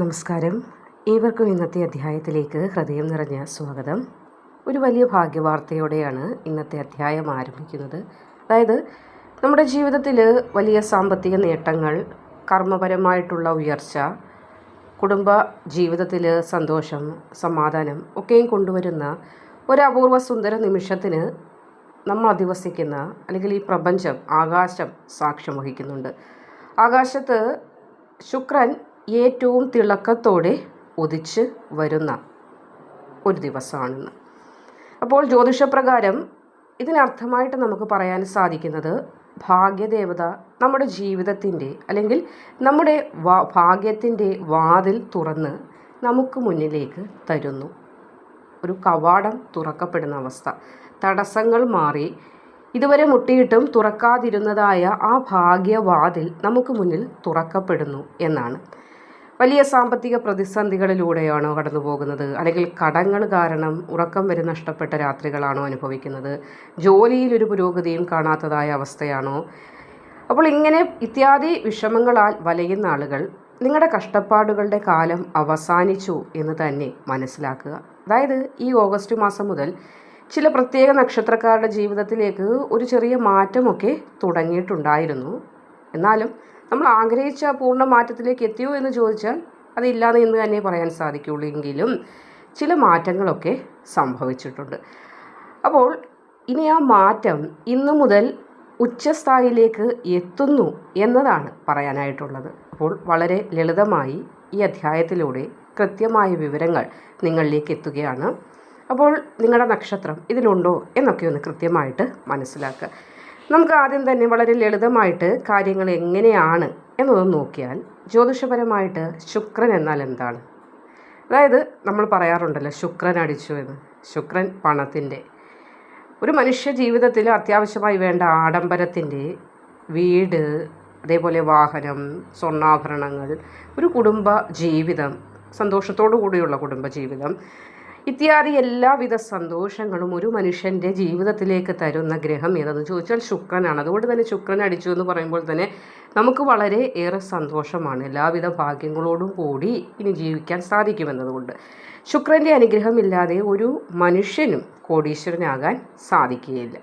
നമസ്കാരം. ഏവർക്കും ഇന്നത്തെ അധ്യായത്തിലേക്ക് ഹൃദയം നിറഞ്ഞ സ്വാഗതം. ഒരു വലിയ ഭാഗ്യവാർത്തയോടെയാണ് ഇന്നത്തെ അധ്യായം ആരംഭിക്കുന്നത്. അതായത് നമ്മുടെ ജീവിതത്തിൽ വലിയ സാമ്പത്തിക നേട്ടങ്ങൾ, കർമ്മപരമായിട്ടുള്ള ഉയർച്ച, കുടുംബ ജീവിതത്തിൽ സന്തോഷം, സമാധാനം ഒക്കെയും കൊണ്ടുവരുന്ന ഒരു അപൂർവ സുന്ദര നിമിഷത്തിന് നമ്മൾ അധിവസിക്കുന്ന അല്ലെങ്കിൽ ഈ പ്രപഞ്ചം, ആകാശം സാക്ഷ്യം വഹിക്കുന്നുണ്ട്. ആകാശത്ത് ശുക്രൻ ഏറ്റവും തിളക്കത്തോടെ ഉദിച്ച് വരുന്ന ഒരു ദിവസമാണെന്ന്. അപ്പോൾ ജ്യോതിഷപ്രകാരം ഇതിനർത്ഥമായിട്ട് നമുക്ക് പറയാൻ സാധിക്കുന്നത്, ഭാഗ്യദേവത നമ്മുടെ ജീവിതത്തിൻ്റെ അല്ലെങ്കിൽ നമ്മുടെ ഭാഗ്യത്തിൻ്റെ വാതിൽ തുറന്ന് നമുക്ക് മുന്നിലേക്ക് തരുന്നു. ഒരു കവാടം തുറക്കപ്പെടുന്ന അവസ്ഥ, തടസ്സങ്ങൾ മാറി ഇതുവരെ മുട്ടിയിട്ടും തുറക്കാതിരുന്നതായ ആ ഭാഗ്യവാതിൽ നമുക്ക് മുന്നിൽ തുറക്കപ്പെടുന്നു എന്നാണ്. വലിയ സാമ്പത്തിക പ്രതിസന്ധികളിലൂടെയാണോ കടന്നു പോകുന്നത്, അല്ലെങ്കിൽ കടങ്ങൾ കാരണം ഉറക്കം വരെ നഷ്ടപ്പെട്ട രാത്രികളാണോ അനുഭവിക്കുന്നത്, ജോലിയിലൊരു പുരോഗതിയും കാണാത്തതായ അവസ്ഥയാണോ? അപ്പോൾ ഇങ്ങനെ ഇത്യാദി വിഷമങ്ങളാൽ വലയുന്ന ആളുകൾ നിങ്ങളുടെ കഷ്ടപ്പാടുകളുടെ കാലം അവസാനിച്ചു എന്ന് തന്നെ മനസ്സിലാക്കുക. അതായത് ഈ ഓഗസ്റ്റ് മാസം മുതൽ ചില പ്രത്യേക നക്ഷത്രക്കാരുടെ ജീവിതത്തിലേക്ക് ഒരു ചെറിയ മാറ്റമൊക്കെ തുടങ്ങിയിട്ടുണ്ടായിരുന്നു. എന്നാലും നമ്മൾ ആഗ്രഹിച്ച പൂർണ്ണ മാറ്റത്തിലേക്ക് എത്തിയോ എന്ന് ചോദിച്ചാൽ അതില്ലാതെ എന്ന് തന്നെ പറയാൻ സാധിക്കുള്ളൂ. എങ്കിലും ചില മാറ്റങ്ങളൊക്കെ സംഭവിച്ചിട്ടുണ്ട്. അപ്പോൾ ഇനി ആ മാറ്റം ഇന്നു മുതൽ ഉച്ചസ്ഥായിലേക്ക് എത്തുന്നു എന്നതാണ് പറയാനായിട്ടുള്ളത്. അപ്പോൾ വളരെ ലളിതമായി ഈ അധ്യായത്തിലൂടെ കൃത്യമായ വിവരങ്ങൾ നിങ്ങളിലേക്ക് എത്തുകയാണ്. അപ്പോൾ നിങ്ങളുടെ നക്ഷത്രം ഇതിലുണ്ടോ എന്നൊക്കെ ഒന്ന് കൃത്യമായിട്ട് മനസ്സിലാക്കുക. നമുക്ക് ആദ്യം തന്നെ വളരെ ലളിതമായിട്ട് കാര്യങ്ങൾ എങ്ങനെയാണ് എന്നതൊന്ന് നോക്കിയാൽ, ജ്യോതിഷപരമായിട്ട് ശുക്രൻ എന്നാൽ എന്താണ്? അതായത് നമ്മൾ പറയാറുണ്ടല്ലോ ശുക്രൻ അടിച്ചു എന്ന്. ശുക്രൻ പണത്തിൻ്റെ, ഒരു മനുഷ്യ ജീവിതത്തിൽ അത്യാവശ്യമായി വേണ്ട ആഡംബരത്തിൻ്റെ, വീട്, അതേപോലെ വാഹനം, സ്വർണ്ണാഭരണങ്ങൾ, ഒരു കുടുംബ ജീവിതം, സന്തോഷത്തോടു കൂടിയുള്ള കുടുംബജീവിതം ഇത്യാദി എല്ലാവിധ സന്തോഷങ്ങളും ഒരു മനുഷ്യൻ്റെ ജീവിതത്തിലേക്ക് തരുന്ന ഗ്രഹം ഏതെന്ന് ചോദിച്ചാൽ ശുക്രനാണ്. അതുകൊണ്ട് തന്നെ ശുക്രൻ അടിച്ചു എന്ന് പറയുമ്പോൾ തന്നെ നമുക്ക് വളരെ ഏറെ സന്തോഷമാണ്. എല്ലാവിധ ഭാഗ്യങ്ങളോടും കൂടി ഇനി ജീവിക്കാൻ സാധിക്കുമെന്നതുകൊണ്ട് ശുക്രൻ്റെ അനുഗ്രഹമില്ലാതെ ഒരു മനുഷ്യനും കോടീശ്വരനാകാൻ സാധിക്കുകയില്ല.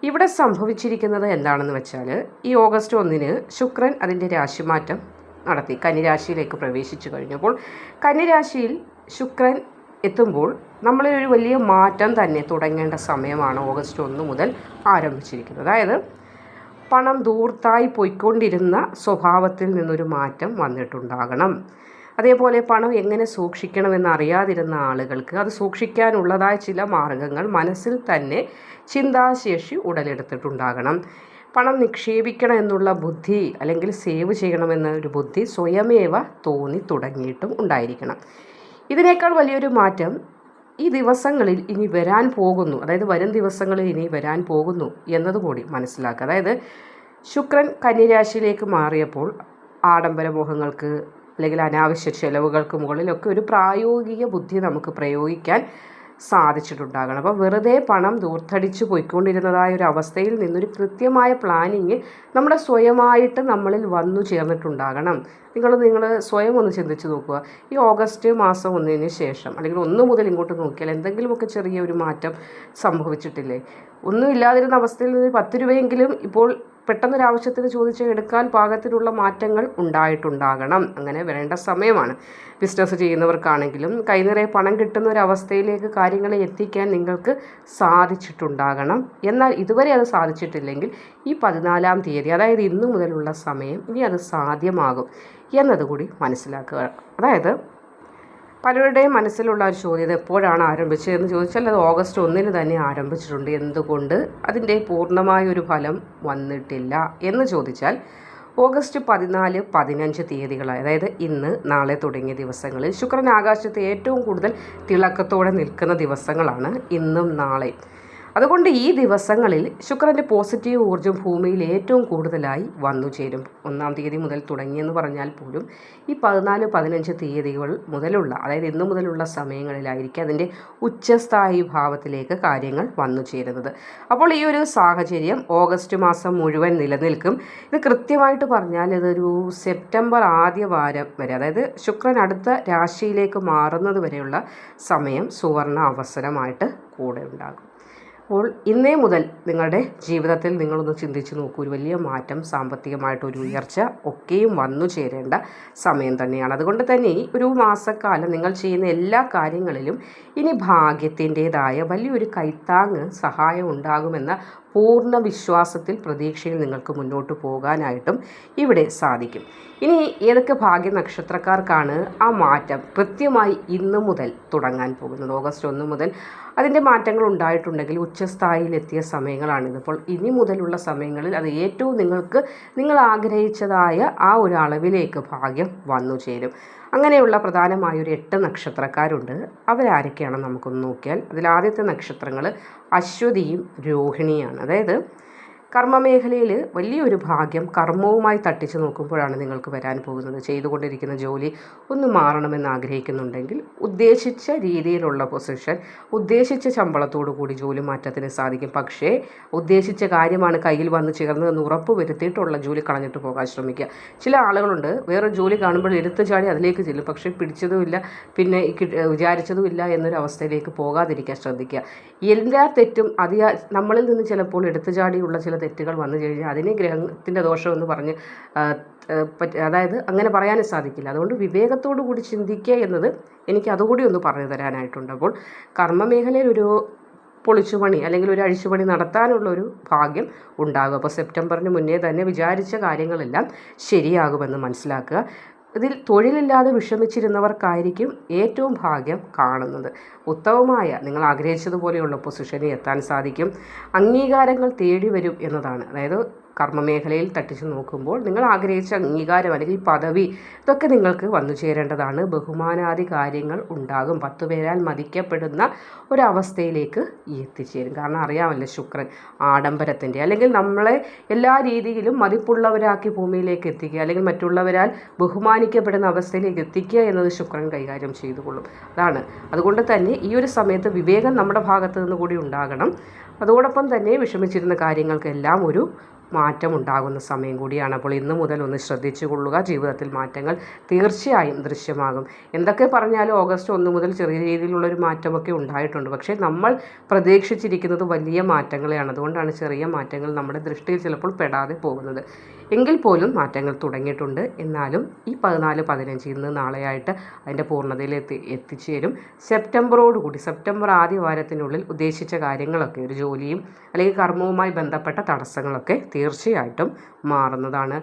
ഇവിടെ സംഭവിച്ചിരിക്കുന്നത് എന്താണെന്ന് വെച്ചാൽ, ഈ ഓഗസ്റ്റ് 1 ശുക്രൻ അതിൻ്റെ രാശിമാറ്റം നടത്തി കന്നിരാശിയിലേക്ക് പ്രവേശിച്ചു കഴിഞ്ഞപ്പോൾ, കന്നിരാശിയിൽ ശുക്രൻ എത്തുമ്പോൾ നമ്മളൊരു വലിയ മാറ്റം തന്നെ തുടങ്ങേണ്ട സമയമാണ് ഓഗസ്റ്റ് 1 മുതൽ ആരംഭിച്ചിരിക്കുന്നത്. അതായത് പണം ധൂർത്തായി പോയിക്കൊണ്ടിരുന്ന സ്വഭാവത്തിൽ നിന്നൊരു മാറ്റം വന്നിട്ടുണ്ടാകണം. അതേപോലെ പണം എങ്ങനെ സൂക്ഷിക്കണമെന്ന് അറിയാതിരുന്ന ആളുകൾക്ക് അത് സൂക്ഷിക്കാനുള്ളതായ ചില മാർഗങ്ങൾ മനസ്സിൽ തന്നെ ചിന്താശേഷി ഉടലെടുത്തിട്ടുണ്ടാകണം. പണം നിക്ഷേപിക്കണം എന്നുള്ള ബുദ്ധി അല്ലെങ്കിൽ സേവ് ചെയ്യണമെന്ന ഒരു ബുദ്ധി സ്വയമേവ തോന്നി തുടങ്ങിയിട്ടും ഉണ്ടായിരിക്കണം. ഇതിനേക്കാൾ വലിയൊരു മാറ്റം ഈ ദിവസങ്ങളിൽ ഇനി വരാൻ പോകുന്നു, അതായത് വരും ദിവസങ്ങളിൽ ഇനി വരാൻ പോകുന്നു എന്നതുകൂടി മനസ്സിലാക്കുക. അതായത് ശുക്രൻ കന്നിരാശിയിലേക്ക് മാറിയപ്പോൾ ആഡംബരമോഹങ്ങൾക്ക് അല്ലെങ്കിൽ അനാവശ്യ ചെലവുകൾക്ക് മുകളിലൊക്കെ ഒരു പ്രായോഗിക ബുദ്ധി നമുക്ക് പ്രയോഗിക്കാൻ സാധിച്ചിട്ടുണ്ടാകണം. അപ്പോൾ വെറുതെ പണം ദൂർത്തടിച്ച് പോയിക്കൊണ്ടിരുന്നതായ ഒരു അവസ്ഥയിൽ നിന്നൊരു കൃത്യമായ പ്ലാനിങ് നമ്മുടെ സ്വയമായിട്ട് നമ്മളിൽ വന്നു ചേർന്നിട്ടുണ്ടാകണം. നിങ്ങൾ സ്വയം ഒന്ന് ചിന്തിച്ച് നോക്കുക. ഈ ഓഗസ്റ്റ് മാസം 1 ശേഷം അല്ലെങ്കിൽ 1 മുതൽ ഇങ്ങോട്ട് നോക്കിയാൽ എന്തെങ്കിലുമൊക്കെ ചെറിയ ഒരു മാറ്റം സംഭവിച്ചിട്ടില്ലേ? ഒന്നും ഇല്ലാതിരുന്ന അവസ്ഥയിൽ നിന്ന് 10 രൂപയെങ്കിലും ഇപ്പോൾ പെട്ടെന്നൊരാവശ്യത്തിന് ചോദിച്ച് എടുക്കാൻ പാകത്തിനുള്ള മാറ്റങ്ങൾ ഉണ്ടായിട്ടുണ്ടാകണം. അങ്ങനെ വരേണ്ട സമയമാണ്. ബിസിനസ് ചെയ്യുന്നവർക്കാണെങ്കിലും കൈനിറയെ പണം കിട്ടുന്ന ഒരവസ്ഥയിലേക്ക് കാര്യങ്ങളെ എത്തിക്കാൻ നിങ്ങൾക്ക് സാധിച്ചിട്ടുണ്ടാകണം. എന്നാൽ ഇതുവരെ അത് സാധിച്ചിട്ടില്ലെങ്കിൽ ഈ 14-ാം തീയതി, അതായത് ഇന്നു മുതലുള്ള സമയം ഇനി അത് സാധ്യമാകും എന്നതുകൂടി മനസ്സിലാക്കുക. അതായത് പലരുടെയും മനസ്സിലുള്ള ഒരു ചോദ്യം, എപ്പോഴാണ് ആരംഭിച്ചതെന്ന് ചോദിച്ചാൽ അത് ഓഗസ്റ്റ് 1 തന്നെ ആരംഭിച്ചിട്ടുണ്ട്. എന്തുകൊണ്ട് അതിൻ്റെ പൂർണ്ണമായൊരു ഫലം വന്നിട്ടില്ല എന്ന് ചോദിച്ചാൽ, ഓഗസ്റ്റ് 14, 15 തീയതികളായി, അതായത് ഇന്ന് നാളെ തുടങ്ങിയ ദിവസങ്ങളിൽ ശുക്രൻ ആകാശത്ത് ഏറ്റവും കൂടുതൽ തിളക്കത്തോടെ നിൽക്കുന്ന ദിവസങ്ങളാണ് ഇന്നും നാളെ. അതുകൊണ്ട് ഈ ദിവസങ്ങളിൽ ശുക്രൻ്റെ പോസിറ്റീവ് ഊർജ്ജം ഭൂമിയിൽ ഏറ്റവും കൂടുതലായി വന്നു ചേരും. 1-ാം തീയതി മുതൽ തുടങ്ങിയെന്ന് പറഞ്ഞാൽ പോലും ഈ 14-15 തീയതികൾ മുതലുള്ള, അതായത് ഇന്നു മുതലുള്ള സമയങ്ങളിലായിരിക്കും അതിൻ്റെ ഉച്ചസ്ഥായി ഭാവത്തിലേക്ക് കാര്യങ്ങൾ വന്നു ചേരുന്നത്. അപ്പോൾ ഈ ഒരു സാഹചര്യം ഓഗസ്റ്റ് മാസം മുഴുവൻ നിലനിൽക്കും. ഇത് കൃത്യമായിട്ട് പറഞ്ഞാൽ ഇതൊരു സെപ്റ്റംബർ ആദ്യ വാരം വരെ, അതായത് ശുക്രൻ അടുത്ത രാശിയിലേക്ക് മാറുന്നത് വരെയുള്ള സമയം സുവർണ അവസരമായിട്ട് കൂടെ ഉണ്ടാകും. അപ്പോൾ ഇന്നേ മുതൽ നിങ്ങളുടെ ജീവിതത്തിൽ നിങ്ങളൊന്ന് ചിന്തിച്ച് നോക്കൂ. ഒരു വലിയ മാറ്റം, സാമ്പത്തികമായിട്ടൊരു ഉയർച്ച ഒക്കെയും വന്നു ചേരേണ്ട സമയം തന്നെയാണ്. അതുകൊണ്ട് തന്നെ ഒരു മാസക്കാലം നിങ്ങൾ ചെയ്യുന്ന എല്ലാ കാര്യങ്ങളിലും ഇനി ഭാഗ്യത്തിൻ്റേതായ വലിയൊരു കൈത്താങ്ങ്, സഹായം ഉണ്ടാകുമെന്ന പൂർണ്ണ വിശ്വാസത്തിൽ, പ്രതീക്ഷയിൽ നിങ്ങൾക്ക് മുന്നോട്ട് പോകാനായിട്ടും ഇവിടെ സാധിക്കും. ഇനി ഏതൊക്കെ ഭാഗ്യ നക്ഷത്രക്കാർക്കാണ് ആ മാറ്റം കൃത്യമായി ഇന്നു മുതൽ തുടങ്ങാൻ പോകുന്നത്? ഓഗസ്റ്റ് 1 മുതൽ അതിൻ്റെ മാറ്റങ്ങൾ ഉണ്ടായിട്ടുണ്ടെങ്കിൽ ഉച്ചസ്ഥായിയിലെത്തിയ സമയങ്ങളാണിത്. അപ്പോൾ ഇനി മുതലുള്ള സമയങ്ങളിൽ അത് ഏറ്റവും നിങ്ങൾ ആഗ്രഹിച്ചതായ ആ ഒരു അളവിലേക്ക് ഭാഗ്യം വന്നു ചേരും. അങ്ങനെയുള്ള പ്രധാനമായൊരു 8 നക്ഷത്രക്കാരുണ്ട്. അവരാരൊക്കെയാണെന്ന് നമുക്കൊന്ന് നോക്കിയാൽ, അതിലാദ്യത്തെ നക്ഷത്രങ്ങൾ അശ്വതിയും രോഹിണിയാണ്. അതായത് കർമ്മമേഖലയിൽ വലിയൊരു ഭാഗ്യം കർമ്മവുമായി തട്ടിച്ചു നോക്കുമ്പോഴാണ് നിങ്ങൾക്ക് വരാൻ പോകുന്നത്. ചെയ്തുകൊണ്ടിരിക്കുന്ന ജോലി ഒന്ന് മാറണമെന്ന് ആഗ്രഹിക്കുന്നുണ്ടെങ്കിൽ ഉദ്ദേശിച്ച രീതിയിലുള്ള പൊസിഷൻ, ഉദ്ദേശിച്ച ശമ്പളത്തോടു കൂടി ജോലി മാറ്റത്തിന് സാധിക്കും. പക്ഷേ ഉദ്ദേശിച്ച കാര്യമാണ് കയ്യിൽ വന്ന് ചേർന്നതെന്ന് ഉറപ്പ് വരുത്തിയിട്ടുള്ള ജോലി കളഞ്ഞിട്ട് പോകാൻ ശ്രമിക്കുക. ചില ആളുകളുണ്ട് വേറെ ജോലി കാണുമ്പോൾ എടുത്തു ചാടി അതിലേക്ക് ചെല്ലും, പക്ഷേ പിടിച്ചതുമില്ല, പിന്നെ വിചാരിച്ചതുമില്ല എന്നൊരു അവസ്ഥയിലേക്ക് പോകാതിരിക്കാൻ ശ്രദ്ധിക്കുക. എല്ലാ തെറ്റും നമ്മളിൽ നിന്ന് ചിലപ്പോൾ എടുത്തു ചാടിയുള്ള ചില തെറ്റുകൾ വന്നു കഴിഞ്ഞാൽ അതിനെ ഗ്രഹത്തിൻ്റെ ദോഷമെന്ന് പറഞ്ഞ് അതായത് അങ്ങനെ പറയാനും സാധിക്കില്ല. അതുകൊണ്ട് വിവേകത്തോടു കൂടി ചിന്തിക്കുക എന്നത് എനിക്ക് അതുകൂടി ഒന്ന് പറഞ്ഞു തരാനായിട്ടുണ്ട്. അപ്പോൾ കർമ്മമേഖലയിൽ ഒരു പൊളിച്ചുപണി അല്ലെങ്കിൽ ഒരു അഴിച്ചുപണി നടത്താനുള്ളൊരു ഭാഗ്യം ഉണ്ടാകും. അപ്പോൾ സെപ്റ്റംബറിന് മുന്നേ തന്നെ വിചാരിച്ച കാര്യങ്ങളെല്ലാം ശരിയാകുമെന്ന് മനസ്സിലാക്കുക. ഇതിൽ തൊഴിലില്ലാതെ വിഷമിച്ചിരുന്നവർക്കായിരിക്കും ഏറ്റവും ഭാഗ്യം കാണുന്നത്. ഉത്തമമായ, നിങ്ങൾ ആഗ്രഹിച്ചതുപോലെയുള്ള പൊസിഷനിൽ എത്താൻ സാധിക്കും. അംഗീകാരങ്ങൾ തേടി വരും എന്നതാണ്. അതായത് കർമ്മമേഖലയിൽ തട്ടിച്ചു നോക്കുമ്പോൾ നിങ്ങൾ ആഗ്രഹിച്ച അംഗീകാരം അല്ലെങ്കിൽ പദവി ഇതൊക്കെ നിങ്ങൾക്ക് വന്നു ചേരേണ്ടതാണ്. ബഹുമാനാദി കാര്യങ്ങൾ ഉണ്ടാകും. 10 പേരാൽ മതിക്കപ്പെടുന്ന ഒരവസ്ഥയിലേക്ക് എത്തിച്ചേരും. കാരണം അറിയാമല്ലോ, ശുക്രൻ ആഡംബരത്തിൻ്റെ അല്ലെങ്കിൽ നമ്മളെ എല്ലാ രീതിയിലും മതിപ്പുള്ളവരാക്കി ഭൂമിയിലേക്ക് എത്തിക്കുക, അല്ലെങ്കിൽ മറ്റുള്ളവരാൽ ബഹുമാനിക്കപ്പെടുന്ന അവസ്ഥയിലേക്ക് എത്തിക്കുക എന്നത് ശുക്രൻ കൈകാര്യം ചെയ്തുകൊള്ളും. അതാണ്. അതുകൊണ്ട് തന്നെ ഈ ഒരു സമയത്ത് വിവേകം നമ്മുടെ ഭാഗത്തു നിന്ന് കൂടി ഉണ്ടാകണം. അതോടൊപ്പം തന്നെ വിഷമിച്ചിരുന്ന കാര്യങ്ങൾക്കെല്ലാം ഒരു മാറ്റം ഉണ്ടാകുന്ന സമയം കൂടിയാണ്. അപ്പോൾ ഇന്ന് മുതൽ ഒന്ന് ശ്രദ്ധിച്ചു കൊള്ളുക. ജീവിതത്തിൽ മാറ്റങ്ങൾ തീർച്ചയായും ദൃശ്യമാകും. എന്തൊക്കെ പറഞ്ഞാലും ഓഗസ്റ്റ് 1 മുതൽ ചെറിയ രീതിയിലുള്ളൊരു മാറ്റമൊക്കെ ഉണ്ടായിട്ടുണ്ട്. പക്ഷേ നമ്മൾ പ്രതീക്ഷിച്ചിരിക്കുന്നത് വലിയ മാറ്റങ്ങളെയാണ്. അതുകൊണ്ടാണ് ചെറിയ മാറ്റങ്ങൾ നമ്മുടെ ദൃഷ്ടിയിൽ ചിലപ്പോൾ പെടാതെ പോകുന്നത്. എങ്കിൽ പോലും മാറ്റങ്ങൾ തുടങ്ങിയിട്ടുണ്ട്. എന്നാലും ഈ 14-15 ഇന്ന് നാളെയായിട്ട് അതിൻ്റെ പൂർണ്ണതയിൽ എത്തിച്ചേരും. സെപ്റ്റംബറോടുകൂടി, സെപ്റ്റംബർ ആദ്യ വാരത്തിനുള്ളിൽ ഉദ്ദേശിച്ച കാര്യങ്ങളൊക്കെ, ഒരു ജോലിയും അല്ലെങ്കിൽ കർമ്മവുമായി ബന്ധപ്പെട്ട തടസ്സങ്ങളൊക്കെ തീർച്ചയായിട്ടും മാറുന്നതാണ്.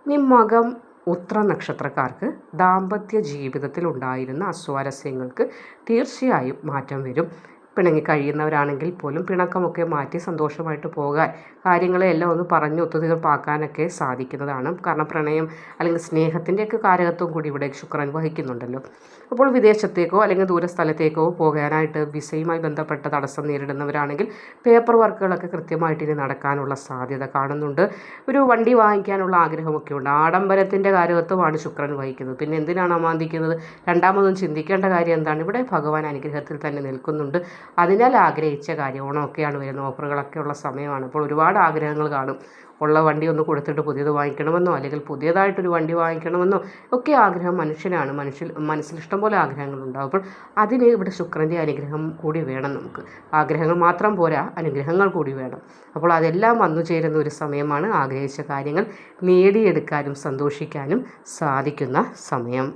ഇനി മകം, ഉത്ര നക്ഷത്രക്കാർക്ക് ദാമ്പത്യ ജീവിതത്തിൽ ഉണ്ടായിരുന്ന അസ്വാരസ്യങ്ങൾക്ക് തീർച്ചയായും മാറ്റം വരും. പിണങ്ങി കഴിയുന്നവരാണെങ്കിൽ പോലും പിണക്കമൊക്കെ മാറ്റി സന്തോഷമായിട്ട് പോകാൻ, കാര്യങ്ങളെല്ലാം ഒന്ന് പറഞ്ഞ് ഒത്തുതീർപ്പാക്കാനൊക്കെ സാധിക്കുന്നതാണ്. കാരണം പ്രണയം അല്ലെങ്കിൽ സ്നേഹത്തിൻ്റെയൊക്കെ കാരകത്വം കൂടി ഇവിടെ ശുക്രൻ വഹിക്കുന്നുണ്ടല്ലോ. അപ്പോൾ വിദേശത്തേക്കോ അല്ലെങ്കിൽ ദൂരസ്ഥലത്തേക്കോ പോകാനായിട്ട് വിസയുമായി ബന്ധപ്പെട്ട തടസ്സം നേരിടുന്നവരാണെങ്കിൽ പേപ്പർ വർക്കുകളൊക്കെ കൃത്യമായിട്ട് ഇനി നടക്കാനുള്ള സാധ്യത കാണുന്നുണ്ട്. ഒരു വണ്ടി വാങ്ങിക്കാനുള്ള ആഗ്രഹമൊക്കെ ഉണ്ട്. ആഡംബരത്തിൻ്റെ കാരകത്വമാണ് ശുക്രൻ വഹിക്കുന്നത്. പിന്നെ എന്തിനാണ് അമാന്തിക്കുന്നത്? രണ്ടാമതൊന്നും ചിന്തിക്കേണ്ട കാര്യം എന്താണ്? ഇവിടെ ഭഗവാൻ അനുഗ്രഹത്തിൽ തന്നെ നിൽക്കുന്നുണ്ട്. അതിനാൽ ആഗ്രഹിച്ച കാര്യം, ഓണമൊക്കെയാണ് വരുന്നത്, ഓഫറുകളൊക്കെ ഉള്ള സമയമാണ്. അപ്പോൾ ഒരുപാട് ആഗ്രഹങ്ങൾ കാണും. ഉള്ള വണ്ടി ഒന്ന് കൊടുത്തിട്ട് പുതിയത് വാങ്ങിക്കണമെന്നോ അല്ലെങ്കിൽ പുതിയതായിട്ടൊരു വണ്ടി വാങ്ങിക്കണമെന്നോ ഒക്കെ ആഗ്രഹം മനുഷ്യനാണ്. മനസ്സിൽ ഇഷ്ടം പോലെ ആഗ്രഹങ്ങളുണ്ടാകും. അപ്പോൾ അതിന് ഇവിടെ ശുക്രൻ്റെ അനുഗ്രഹം കൂടി വേണം. നമുക്ക് ആഗ്രഹങ്ങൾ മാത്രം പോരാ, അനുഗ്രഹങ്ങൾ കൂടി വേണം. അപ്പോൾ അതെല്ലാം വന്നു ചേരുന്ന ഒരു സമയമാണ്. ആഗ്രഹിച്ച കാര്യങ്ങൾ നേടിയെടുക്കാനും സന്തോഷിക്കാനും സാധിക്കുന്ന സമയം.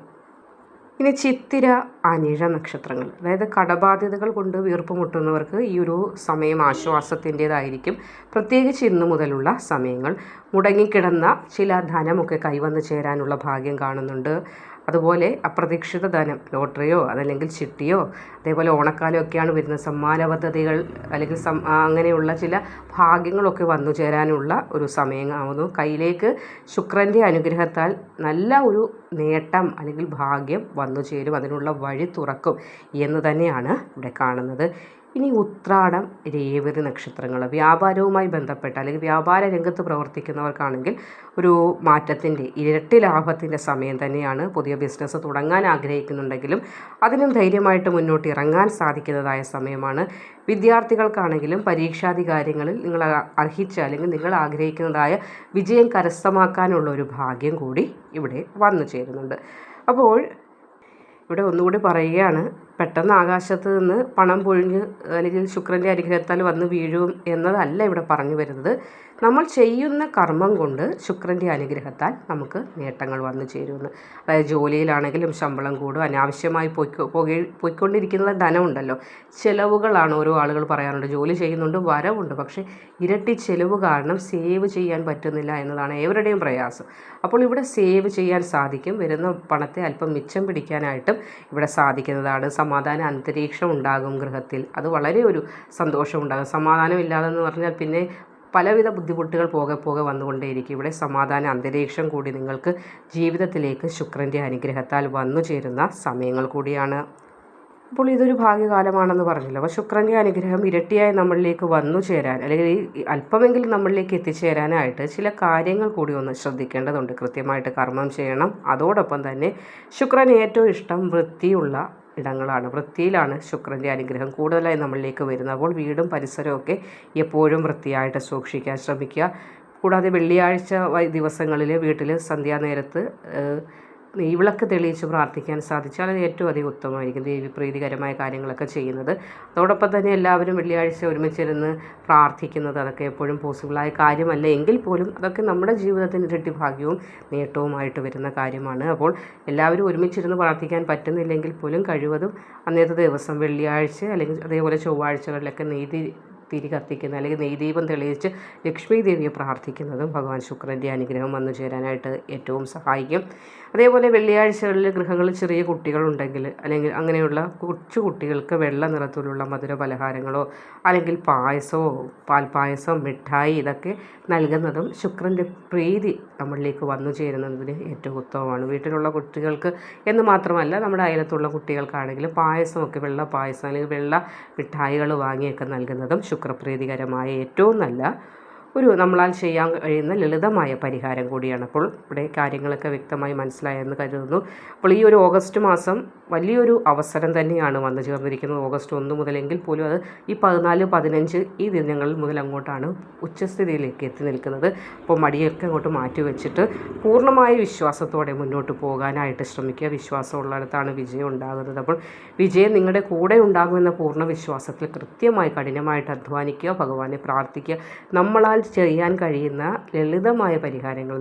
ഇനി ചിത്തിര, അനിഴ നക്ഷത്രങ്ങൾ, അതായത് കടബാധ്യതകൾ കൊണ്ട് വീർപ്പുമുട്ടുന്നവർക്ക് ഈ ഒരു സമയം ആശ്വാസത്തിൻ്റേതായിരിക്കും. പ്രത്യേകിച്ച് ഇന്നു മുതലുള്ള സമയങ്ങൾ മുടങ്ങിക്കിടന്ന ചില ധനമൊക്കെ കൈവന്ന് ചേരാനുള്ള ഭാഗ്യം കാണുന്നുണ്ട്. അതുപോലെ അപ്രതീക്ഷിത ധനം, ലോട്ടറിയോ അതല്ലെങ്കിൽ ചിട്ടിയോ, അതേപോലെ ഓണക്കാലമൊക്കെയാണ് വരുന്നത്, സമ്മാന പദ്ധതികൾ അല്ലെങ്കിൽ അങ്ങനെയുള്ള ചില ഭാഗ്യങ്ങളൊക്കെ വന്നു ചേരാനുള്ള ഒരു സമയമാവുന്നു. കയ്യിലേക്ക് ശുക്രൻ്റെ അനുഗ്രഹത്താൽ നല്ല ഒരു നേട്ടം അല്ലെങ്കിൽ ഭാഗ്യം വന്നു ചേരും. അതിനുള്ള വഴി തുറക്കും എന്ന് തന്നെയാണ് ഇവിടെ കാണുന്നത്. ഇനി ഉത്രാടം, രേവതി നക്ഷത്രങ്ങൾ വ്യാപാരവുമായി ബന്ധപ്പെട്ട അല്ലെങ്കിൽ വ്യാപാര രംഗത്ത് പ്രവർത്തിക്കുന്നവർക്കാണെങ്കിൽ ഒരു മാറ്റത്തിൻ്റെ ഇരട്ടി ലാഭത്തിൻ്റെ സമയം തന്നെയാണ്. പുതിയ ബിസിനസ് തുടങ്ങാൻ ആഗ്രഹിക്കുന്നുണ്ടെങ്കിലും അതിനും ധൈര്യമായിട്ട് മുന്നോട്ട് ഇറങ്ങാൻ സാധിക്കുന്നതായ സമയമാണ്. വിദ്യാർത്ഥികൾക്കാണെങ്കിലും പരീക്ഷാദി കാര്യങ്ങളിൽ നിങ്ങൾ അർഹിച്ച അല്ലെങ്കിൽ നിങ്ങൾ ആഗ്രഹിക്കുന്നതായ വിജയം കരസ്ഥമാക്കാനുള്ള ഒരു ഭാഗ്യം കൂടി ഇവിടെ വന്നു ചേരുന്നുണ്ട്. അപ്പോൾ ഇവിടെ ഒന്നുകൂടി പറയുകയാണ്, പെട്ടെന്ന് ആകാശത്ത് നിന്ന് പണം പൊഴിഞ്ഞ് അല്ലെങ്കിൽ ശുക്രൻ്റെ അനുഗ്രഹത്താൽ വന്ന് വീഴും എന്നതല്ല ഇവിടെ പറഞ്ഞു വരുന്നത്. നമ്മൾ ചെയ്യുന്ന കർമ്മം കൊണ്ട് ശുക്രൻ്റെ അനുഗ്രഹത്താൽ നമുക്ക് നേട്ടങ്ങൾ വന്നു ചേരുമെന്ന്. അതായത് ജോലിയിലാണെങ്കിലും ശമ്പളം കൂടും, അനാവശ്യമായി പോയിക്കൊണ്ടിരിക്കുന്ന ധനമുണ്ടല്ലോ, ചിലവുകളാണ്. ഓരോ ആളുകൾ പറയാറുണ്ട് ജോലി ചെയ്യുന്നുണ്ട്, വരവുണ്ട്, പക്ഷേ ഇരട്ടി ചിലവ് കാരണം സേവ് ചെയ്യാൻ പറ്റുന്നില്ല എന്നതാണ് ഏവരുടെയും പ്രയാസം. അപ്പോൾ ഇവിടെ സേവ് ചെയ്യാൻ സാധിക്കും. വരുന്ന പണത്തെ അല്പം മിച്ചം പിടിക്കാനായിട്ടും ഇവിടെ സാധിക്കുന്നതാണ്. സമാധാന അന്തരീക്ഷം ഉണ്ടാകും ഗൃഹത്തിൽ, അത് വളരെ ഒരു സന്തോഷമുണ്ടാകും. സമാധാനമില്ലാതെന്ന് പറഞ്ഞാൽ പിന്നെ പലവിധ ബുദ്ധിമുട്ടുകൾ പോകെ വന്നുകൊണ്ടേയിരിക്കും. ഇവിടെ സമാധാന അന്തരീക്ഷം കൂടി നിങ്ങൾക്ക് ജീവിതത്തിലേക്ക് ശുക്രൻ്റെ അനുഗ്രഹത്താൽ വന്നു ചേരുന്ന സമയങ്ങൾ കൂടിയാണ്. അപ്പോൾ ഇതൊരു ഭാഗ്യകാലമാണെന്ന് പറഞ്ഞല്ലോ. അപ്പോൾ ശുക്രൻ്റെ അനുഗ്രഹം ഇരട്ടിയായി നമ്മളിലേക്ക് വന്നു ചേരാൻ അല്ലെങ്കിൽ അല്പമെങ്കിലും നമ്മളിലേക്ക് എത്തിച്ചേരാനായിട്ട് ചില കാര്യങ്ങൾ കൂടി ഒന്ന് ശ്രദ്ധിക്കേണ്ടതുണ്ട്. കൃത്യമായിട്ട് കർമ്മം ചെയ്യണം. അതോടൊപ്പം തന്നെ ശുക്രന് ഏറ്റവും ഇഷ്ടം വൃത്തിയുള്ള ഇടങ്ങളാണ്. വൃത്തിയിലാണ് ശുക്രൻ്റെ അനുഗ്രഹം കൂടുതലായി നമ്മളിലേക്ക് വരുന്നത്. അപ്പോൾ വീടും പരിസരമൊക്കെ എപ്പോഴും വൃത്തിയായിട്ട് സൂക്ഷിക്കാൻ ശ്രമിക്കുക. കൂടാതെ വെള്ളിയാഴ്ച ദിവസങ്ങളിൽ വീട്ടിൽ സന്ധ്യാനേരത്ത് നെയ്വിളക്ക് തെളിയിച്ച് പ്രാർത്ഥിക്കാൻ സാധിച്ചാൽ അത് ഏറ്റവും അധികം ഉത്തമമായിരിക്കും, ദേവീപ്രീതികരമായ കാര്യങ്ങളൊക്കെ ചെയ്യുന്നത്. അതോടൊപ്പം തന്നെ എല്ലാവരും വെള്ളിയാഴ്ച ഒരുമിച്ചിരുന്ന് പ്രാർത്ഥിക്കുന്നത് അതൊക്കെ എപ്പോഴും പോസിബിളായ കാര്യമല്ല എങ്കിൽ പോലും അതൊക്കെ നമ്മുടെ ജീവിതത്തിന് ഇരട്ടി ഭാഗ്യവും നേട്ടവുമായിട്ട് വരുന്ന കാര്യമാണ്. അപ്പോൾ എല്ലാവരും ഒരുമിച്ചിരുന്ന് പ്രാർത്ഥിക്കാൻ പറ്റുന്നില്ലെങ്കിൽ പോലും കഴിവതും അന്നത്തെ ദിവസം വെള്ളിയാഴ്ച അല്ലെങ്കിൽ അതേപോലെ ചൊവ്വാഴ്ചകളിലൊക്കെ തിരി കത്തിക്കുന്ന അല്ലെങ്കിൽ നെയ്ദീപം തെളിയിച്ച് ലക്ഷ്മി ദേവിയെ പ്രാർത്ഥിക്കുന്നതും ഭഗവാൻ ശുക്രൻ്റെ അനുഗ്രഹം വന്നു ചേരാനായിട്ട് ഏറ്റവും സഹായിക്കും. അതേപോലെ വെള്ളിയാഴ്ചകളിൽ ഗൃഹങ്ങളിൽ ചെറിയ കുട്ടികളുണ്ടെങ്കിൽ അല്ലെങ്കിൽ അങ്ങനെയുള്ള കൊച്ചു കുട്ടികൾക്ക് വെള്ള നിറത്തിലുള്ള മധുര പലഹാരങ്ങളോ അല്ലെങ്കിൽ പായസമോ പാൽപ്പായസം, മിഠായി ഇതൊക്കെ നൽകുന്നതും ശുക്രൻ്റെ പ്രീതി നമ്മളിലേക്ക് വന്നു ചേരുന്നതിന് ഏറ്റവും ഉത്തമമാണ്. വീട്ടിലുള്ള കുട്ടികൾക്ക് എന്ന് മാത്രമല്ല നമ്മുടെ അയലത്തുള്ള കുട്ടികൾക്കാണെങ്കിലും പായസമൊക്കെ വെള്ള പായസം അല്ലെങ്കിൽ വെള്ള മിഠായികൾ വാങ്ങിയൊക്കെ നൽകുന്നതും ശുക്രപ്രീതികരമായ ഏറ്റവും നല്ല ഒരു നമ്മളാൽ ചെയ്യാൻ കഴിയുന്ന ലളിതമായ പരിഹാരം കൂടിയാണ്. അപ്പോൾ ഇവിടെ കാര്യങ്ങളൊക്കെ വ്യക്തമായി മനസ്സിലായെന്ന് കരുതുന്നു. അപ്പോൾ ഈ ഒരു ഓഗസ്റ്റ് മാസം വലിയൊരു അവസരം തന്നെയാണ് വന്നു ചേർന്നിരിക്കുന്നത്. ഓഗസ്റ്റ് 1 മുതലെങ്കിൽ പോലും അത് ഈ 14, 15 ഈ ദിനങ്ങളിൽ മുതൽ അങ്ങോട്ടാണ് ഉച്ചസ്ഥിതിയിലേക്ക് എത്തി നിൽക്കുന്നത്. അപ്പോൾ മടിയൊക്കെ അങ്ങോട്ട് മാറ്റി വെച്ചിട്ട് പൂർണ്ണമായ വിശ്വാസത്തോടെ മുന്നോട്ട് പോകാനായിട്ട് ശ്രമിക്കുക. വിശ്വാസമുള്ളിടത്താണ് വിജയം ഉണ്ടാകുന്നത്. അപ്പോൾ വിജയം നിങ്ങളുടെ കൂടെ ഉണ്ടാകുമെന്ന പൂർണ്ണ വിശ്വാസത്തിൽ കൃത്യമായി കഠിനമായിട്ട് അധ്വാനിക്കുക, ഭഗവാനെ പ്രാർത്ഥിക്കുക. നമ്മളാൽ ചെയ്യാൻ കഴിയുന്ന ലളിതമായ പരിഹാരങ്ങൾ,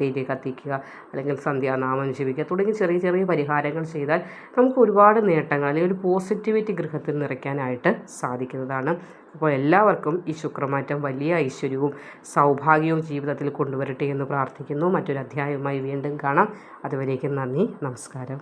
തിരി കത്തിക്കുക അല്ലെങ്കിൽ സന്ധ്യാനാമം ജപിക്കുക തുടങ്ങി ചെറിയ ചെറിയ പരിഹാരങ്ങൾ ചെയ്താൽ നമുക്ക് ഒരുപാട് നേട്ടങ്ങൾ അല്ലെങ്കിൽ ഒരു പോസിറ്റിവിറ്റി ഗൃഹത്തിൽ നിറയ്ക്കാനായിട്ട് സാധിക്കുന്നതാണ്. അപ്പോൾ എല്ലാവർക്കും ഈ ശുക്രമാറ്റം വലിയ ഐശ്വര്യവും സൗഭാഗ്യവും ജീവിതത്തിൽ കൊണ്ടുവരട്ടെ എന്ന് പ്രാർത്ഥിക്കുന്നു. മറ്റൊരു അധ്യായവുമായി വീണ്ടും കാണാം. അതുവരേക്കും നന്ദി, നമസ്കാരം.